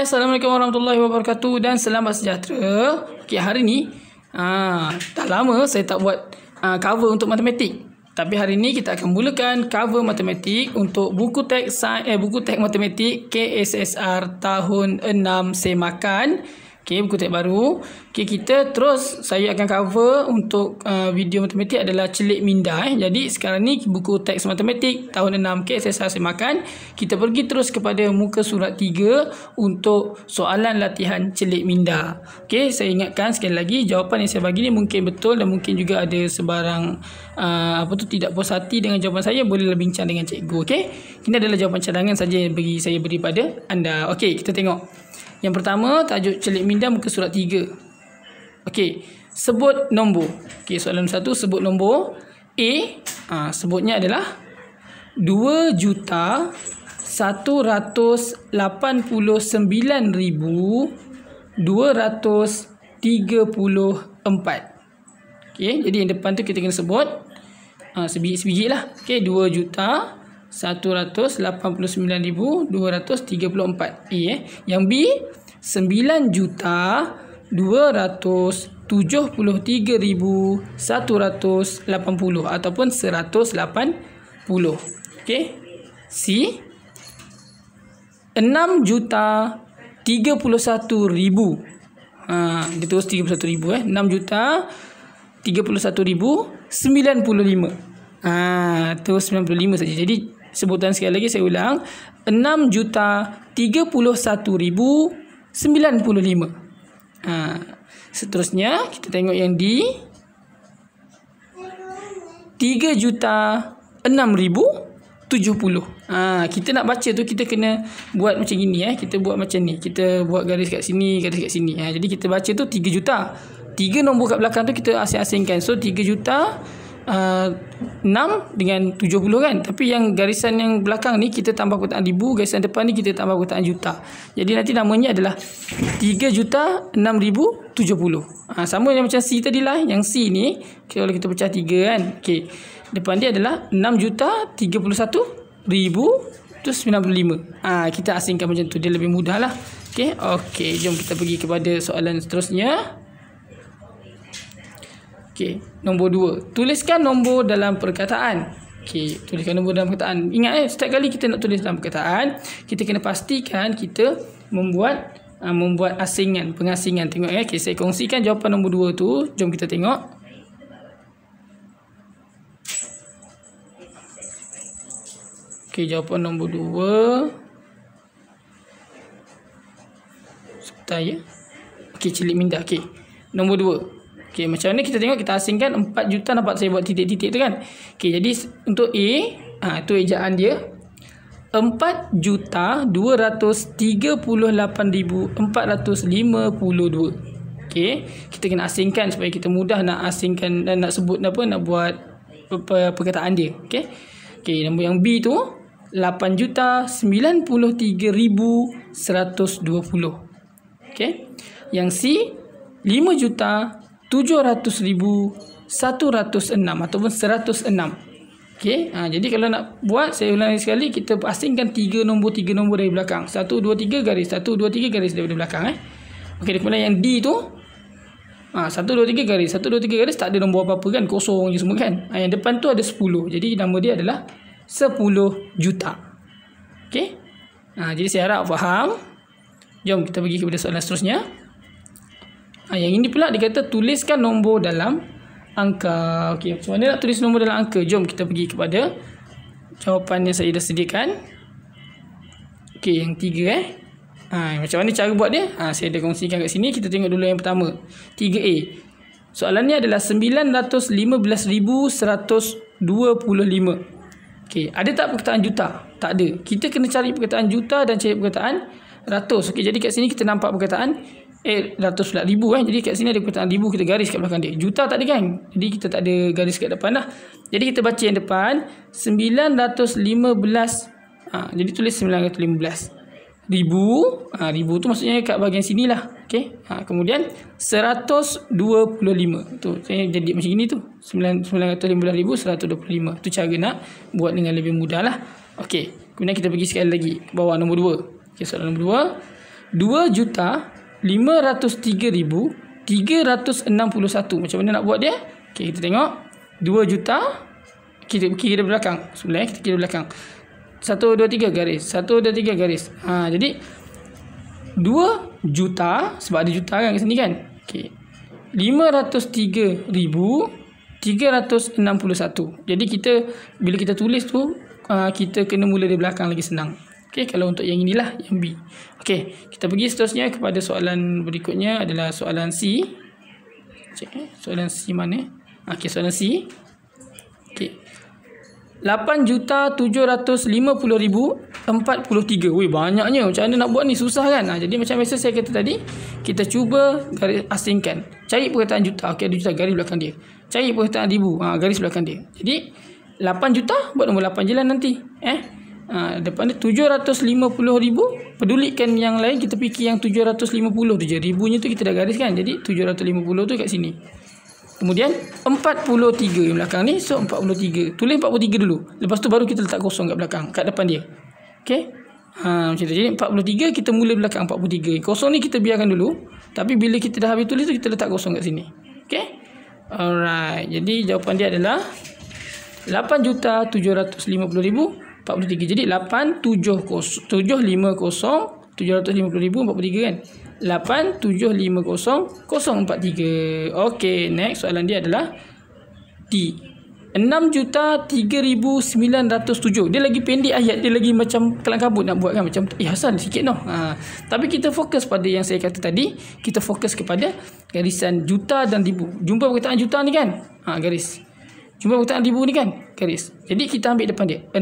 Assalamualaikum warahmatullahi wabarakatuh dan selamat sejahtera. Okey, hari ni dah lama saya tak buat cover untuk matematik. Tapi hari ni kita akan mulakan cover matematik untuk buku teks matematik KSSR tahun 6 Semakan. Okey, buku teks baru. Okey, saya akan cover untuk video matematik adalah celik minda. Jadi sekarang ni buku teks matematik tahun 6 KSSR Semakan. Kita pergi terus kepada muka surat 3 untuk soalan latihan celik minda. Okey, saya ingatkan sekali lagi jawapan yang saya bagi ni mungkin betul dan mungkin juga ada sebarang tidak puas hati dengan jawapan saya, bolehlah bincang dengan cikgu. Okey, ini adalah jawapan cadangan saja yang saya beri pada anda. Okey, kita tengok. Yang pertama, tajuk celik minda muka surat 3. Okey, sebut nombor. Okey, soalan 1, sebut nombor. Sebutnya adalah 2,189,234. Okey, jadi yang depan tu kita kena sebut sebiji lah. Okey, 2,189,234. Yang B, 9,273,180 ataupun 180. Okey. C, 6,031,000. Dia terus 31,000 6,031,095. Terus 95 saja. Jadi sebutan sekali lagi saya ulang, 6,031,095. Seterusnya kita tengok yang D, 3,06,070. Kita nak baca tu kita kena buat macam gini. Kita buat macam ni. Kita buat garis kat sini, garis kat sini. Jadi kita baca tu 3 juta. 3 nombor kat belakang tu kita asing-asingkan. So 3 juta 6 dengan 70 kan. Tapi yang garisan yang belakang ni kita tambah perkataan ribu, garisan depan ni kita tambah perkataan juta. Jadi nanti namanya adalah 3,06,070. Sama yang macam C tadi lah. Yang C ni kalau kita pecah 3 kan. Okey, depan dia adalah 6,031,095. Kita asingkan macam tu, dia lebih mudah lah. Okey, jom kita pergi kepada soalan seterusnya. Okey, nombor 2. Tuliskan nombor dalam perkataan. Okey, tuliskan nombor dalam perkataan. Ingat setiap kali kita nak tulis dalam perkataan, kita kena pastikan kita membuat asingan, pengasingan. Tengok Okey, saya kongsikan jawapan nombor 2 tu. Jom kita tengok. Okey, jawapan nombor 2. Sebentar ya. Okey, celik minda. Okey, nombor 2. Okey, macam mana kita tengok, kita asingkan 4 juta, nampak saya buat titik-titik tu kan. Okey, jadi untuk A, tu ejaan dia. 4,238,452. Okey, kita kena asingkan supaya kita mudah nak asingkan dan nak sebut nak buat perkataan dia. Okey, nombor yang B tu 8,093,120. Okey. Yang C 5,700,106 ataupun 106. Okey, jadi kalau nak buat, saya ulangi sekali, kita asingkan 3 nombor dari belakang. 1 2 3 garis, 1 2 3 garis daripada belakang Okey, kemudian yang D tu 1 2 3 garis, 1 2 3 garis, tak ada nombor apa-apa kan, kosong je semua kan. Yang depan tu ada 10. Jadi nama dia adalah 10 juta. Okey. Jadi saya harap faham. Jom kita pergi kepada soalan seterusnya. Yang ini pula dia kata tuliskan nombor dalam angka. Okey, macam mana nak tulis nombor dalam angka? Jom kita pergi kepada jawapan yang saya dah sediakan. Okey, yang 3 macam mana cara buat dia? Saya dah kongsikan kat sini. Kita tengok dulu yang pertama. 3A. Soalannya adalah 915,125. Okey, ada tak perkataan juta? Tak ada. Kita kena cari perkataan juta dan cari perkataan ratus. Okey, jadi kat sini kita nampak perkataan ratus pula ribu Jadi kat sini ada perkataan ribu, kita garis kat belakang dia. Juta tak ada kan? Jadi kita tak ada garis kat depan dah. Jadi kita baca yang depan 915. Jadi tulis 915. Ribu tu maksudnya kat bahagian sini lah. Okey. Kemudian 125. Tu saya jadi macam ini tu. 915,125. Tu cara nak buat dengan lebih mudah lah. Okey. Kemudian kita pergi sekali lagi ke bawah nombor 2. Okey, soalan nombor 2. 2,503,361. Macam mana nak buat dia? Okey, kita tengok 2 juta, kita kira belakang. Sebenarnya kita kira belakang. 1 2 3 garis. 1 2 3 garis. Jadi 2 juta sebab ada juta kan kat sini kan. Okey. 503,361. Jadi kita bila kita tulis tu kita kena mula dari belakang lagi senang. Okey, kalau untuk yang inilah yang B. Okey, kita pergi seterusnya kepada soalan berikutnya adalah soalan C. Cek soalan C mana? Okey, soalan C. Okey. 8,750,043. Weh, banyaknya. Macam mana nak buat ni? Susah kan? Jadi macam biasa saya kata tadi, kita cuba garis asingkan. Cari perkataan juta. Okey, ada juta, garis belakang dia. Cari perkataan ribu, garis belakang dia. Jadi 8 juta buat nombor 8 je lah nanti. Depan dia 750,000. Pedulikan yang lain, kita fikir yang 750 tu je. Ribunya tu kita dah gariskan. Jadi 750 tu kat sini. Kemudian 43 yang belakang ni. So 43. Tulis 43 dulu. Lepas tu baru kita letak kosong kat belakang, kat depan dia. Okey. Macam tu. Jadi 43 kita mula belakang 43. Kosong ni kita biarkan dulu. Tapi bila kita dah habis tulis tu kita letak kosong kat sini. Okey. Alright. Jadi jawapan dia adalah 8,750,043. Jadi 8,750,750,043 kan. 8,750,043. Okey, next soalan dia adalah D. 6,03,907. Dia lagi pendek ayat, dia lagi macam kelang kabut nak buat kan, macam Hasan sikit noh. Tapi kita fokus pada yang saya kata tadi, kita fokus kepada garisan juta dan ribu. Jumpa perkataan juta ni kan? Garis. Jumpa perkataan ribu ni kan? Garis. Jadi kita ambil depan dia. 6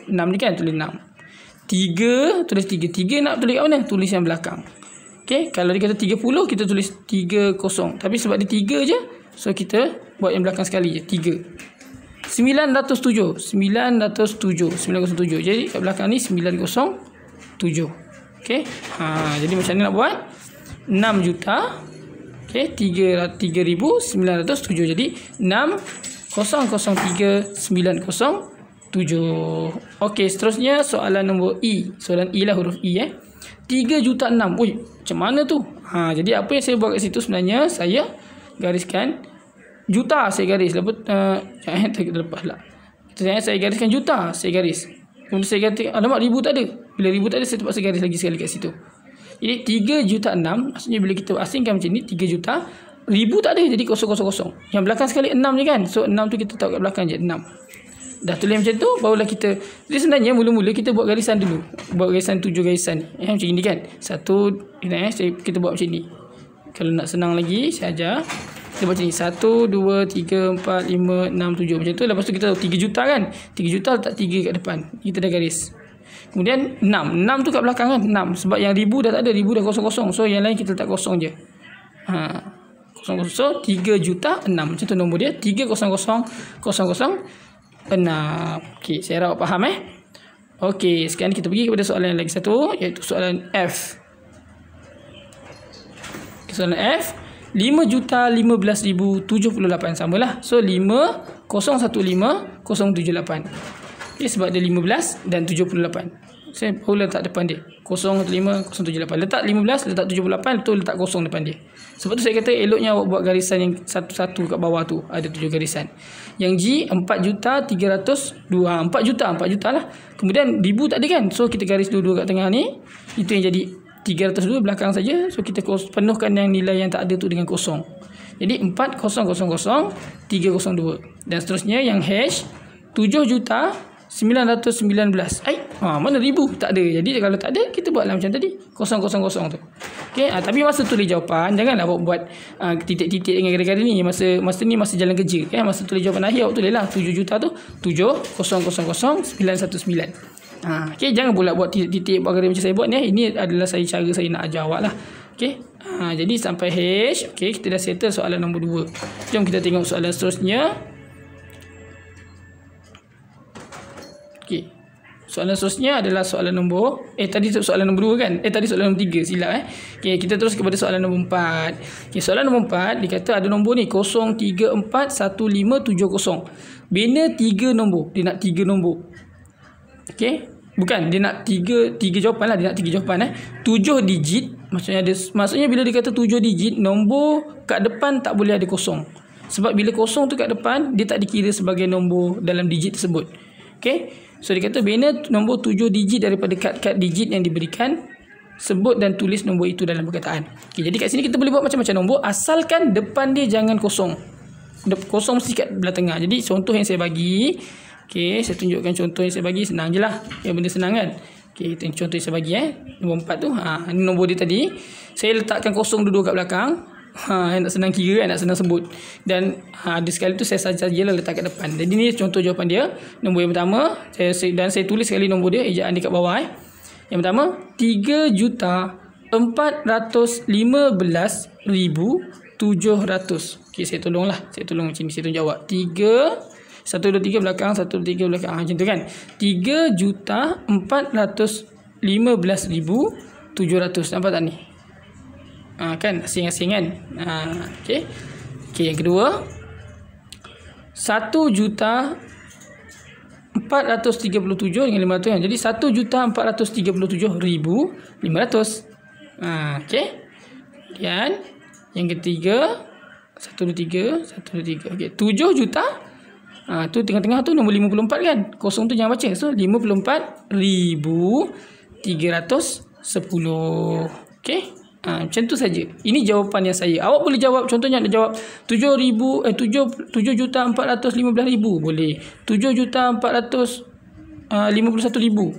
ni kan, tulis 6. 3 tulis 3. 3 nak tulis kat mana? Tulis yang belakang. Okey, kalau dia kata 30 kita tulis 30. Tapi sebab dia 3 je, so kita buat yang belakang sekali je, 3. 907. Jadi kat belakang ni 907. Okey. Jadi macam mana nak buat? 6 juta. Okey, 3,907. Jadi 6,003,907. Okey, seterusnya soalan nombor E. Soalan E lah, huruf E 3,600,000. Oi, macam mana tu? Jadi apa yang saya buat kat situ sebenarnya, saya gariskan juta, saya garis. Lepas kita lepas lah. Saya gariskan juta, saya garis. Kemudian saya kata, alamak, ribu tak ada. Bila ribu tak ada, saya terpaksa garis lagi sekali kat situ. Jadi 3,600,000, maksudnya bila kita asingkan macam ni, 3 juta, ribu tak ada, jadi kosong. Yang belakang sekali 6 je kan. So 6 tu kita tahu kat belakang je, 6. Dah tulis macam tu, barulah kita. Jadi sebenarnya mula-mula kita buat garisan dulu. Buat garisan 7 garisan ni. Macam ni kan. Satu, kita buat macam ni. Kalau nak senang lagi, saya ajar. Kita buat macam ni. 1, 2, 3, 4, 5, 6, 7. Macam tu. Lepas tu kita tahu 3 juta kan. 3 juta letak 3 kat depan. Kita dah garis. Kemudian 6. 6 tu kat belakang kan. 6. Sebab yang ribu dah tak ada. Ribu dah kosong. So yang lain kita letak kosong je. Kosong. So 3 juta 6. Macam tu nombor dia. 300,006. Okey, saya harap faham Okey, sekarang kita pergi kepada soalan yang lagi satu, iaitu soalan F. Soalan F, 5,015,078. Samalah. So 5,015,078. Okay, sebab dia 15 dan 78. Saya baru letak depan dia 015,078. Letak 15, letak 78, betul letak kosong depan dia. Sebab tu saya kata eloknya awak buat garisan yang satu-satu kat bawah tu. Ada 7 garisan. Yang G 4,302. 4 juta lah. Kemudian ribu tak ada kan. So kita garis dua-dua kat tengah ni. Itu yang jadi 302 belakang saja. So kita penuhkan yang nilai yang tak ada tu dengan kosong. Jadi 4,000,302. Dan seterusnya yang H 7,919. Mana ribu? Tak ada. Jadi kalau tak ada, kita buatlah macam tadi. 000 tu. Okey, tapi masa tulis jawapan, janganlah awak buat titik-titik dengan garis-garis ni. Masa ni masa jalan kerja. Masa tulis jawapan akhir, awak tulislah 7 juta tu 7,000,919. Okey, jangan pula buat titik-titik buat garis macam saya buat ni. Ini adalah cara saya nak ajar awak lah. Okey. Jadi sampai H. Okey, kita dah settle soalan nombor 2. Jom kita tengok soalan seterusnya. Okey. Soalan seterusnya adalah soalan nombor tadi soalan nombor 2 kan? Tadi soalan nombor 3, silap Okey, kita terus kepada soalan nombor 4. Okey, soalan nombor 4 dikata ada nombor ni 0341570. Bina 3 nombor. Dia nak 3 nombor. Okey. Bukan, dia nak tiga jawapan lah. Dia nak 3 jawapan 7 digit. Maksudnya bila dia kata 7 digit, nombor kat depan tak boleh ada kosong. Sebab bila kosong tu kat depan, dia tak dikira sebagai nombor dalam digit tersebut. Okay. So dia kata bina nombor 7 digit daripada kad-kad digit yang diberikan. Sebut dan tulis nombor itu dalam perkataan. Okay, jadi kat sini kita boleh buat macam-macam nombor, asalkan depan dia jangan kosong. Kosong mesti kat belah tengah. Jadi contoh yang saya bagi, okay, saya tunjukkan contoh yang saya bagi, senang je lah. Benda senang kan. Okay, contoh yang saya bagi nombor 4 tu, ini nombor dia tadi. Saya letakkan kosong dua-dua kat belakang. Nak senang kira kan, nak senang sebut. Dan ada sekali tu saya sajalah letak kat depan. Jadi ni contoh jawapan dia. Nombor yang pertama, saya tulis sekali nombor dia, ejaan dia kat bawah. Yang pertama, 3,415,700. Okay, saya tolong macam ni, saya tolong jawab. 1, 2, 3 belakang, 1, 2, 3 belakang. Macam tu kan. 3,415,700. Nampak tak ni? Kan asing-asing kan. Okay, yang kedua, 1,437,500 kan. Jadi 1,437,500. Okay. Kemudian yang ketiga, 1, 2, 3. Okay, 7 juta. Tu tengah-tengah tu nombor 54 kan. Kosong tu jangan baca. So 54,310. Okay. Macam tu saja. Ini jawapan yang saya. Awak boleh jawab, contohnya nak jawab 7,415,000 boleh. 7,451,000.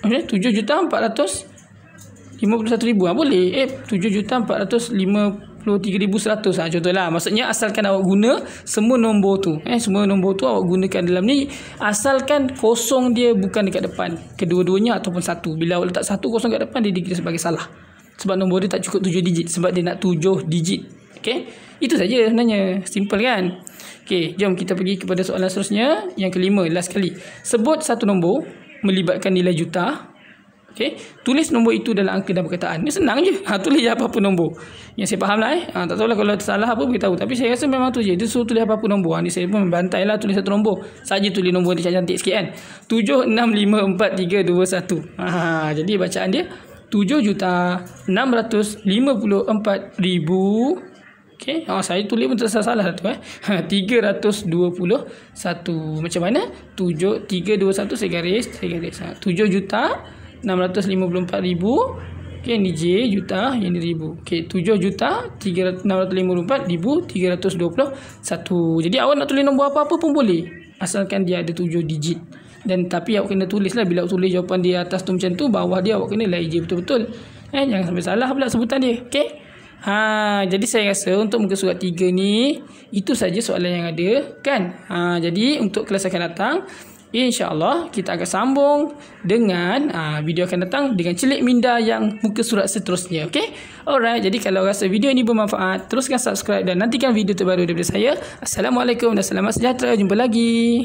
Okay, 7,451,000 boleh. 7,453,100 contohlah. Maksudnya asalkan awak guna semua nombor tu. Semua nombor tu awak gunakan dalam ni, asalkan kosong dia bukan dekat depan, kedua-duanya ataupun satu. Bila awak letak satu kosong kat depan, dia dikira sebagai salah. Sebab nombor dia tak cukup 7 digit, sebab dia nak 7 digit. Okey, itu saja sebenarnya. Simple kan? Okey, jom kita pergi kepada soalan seterusnya. Yang kelima, last kali. Sebut satu nombor melibatkan nilai juta. Okay. Tulis nombor itu dalam angka dan perkataan. Ni senang je. Tulis je apa-apa nombor. Yang saya faham lah. Tak tahulah kalau salah apa beritahu. Tapi saya rasa memang tu je. Dia suruh tulis apa-apa nombor. Ni saya pun membantai lah tulis satu nombor. Saja tulis nombor dia cantik sikit kan. 7654321. Jadi bacaan dia 7,654,000. Okay. Saya tulis pun tersalah tu 321. Macam mana? 321 saya garis. 7,654,000. Okay, ni J juta, yang ni ribu. Okay, 7,654,321. Jadi awak nak tulis nombor apa-apa pun boleh, asalkan dia ada 7 digit. Dan tapi awak kena tulis lah. Bila awak tulis jawapan dia atas tu macam tu, bawah dia awak kena layer je betul-betul. Jangan sampai salah pula sebutan dia. Okay. Jadi saya rasa untuk muka surat 3 ni, itu saja soalan yang ada kan. Jadi untuk kelas akan datang, InsyaAllah kita akan sambung dengan video akan datang dengan celik minda yang muka surat seterusnya. Okay. Alright. Jadi kalau rasa video ini bermanfaat, teruskan subscribe dan nantikan video terbaru daripada saya. Assalamualaikum dan selamat sejahtera. Jumpa lagi.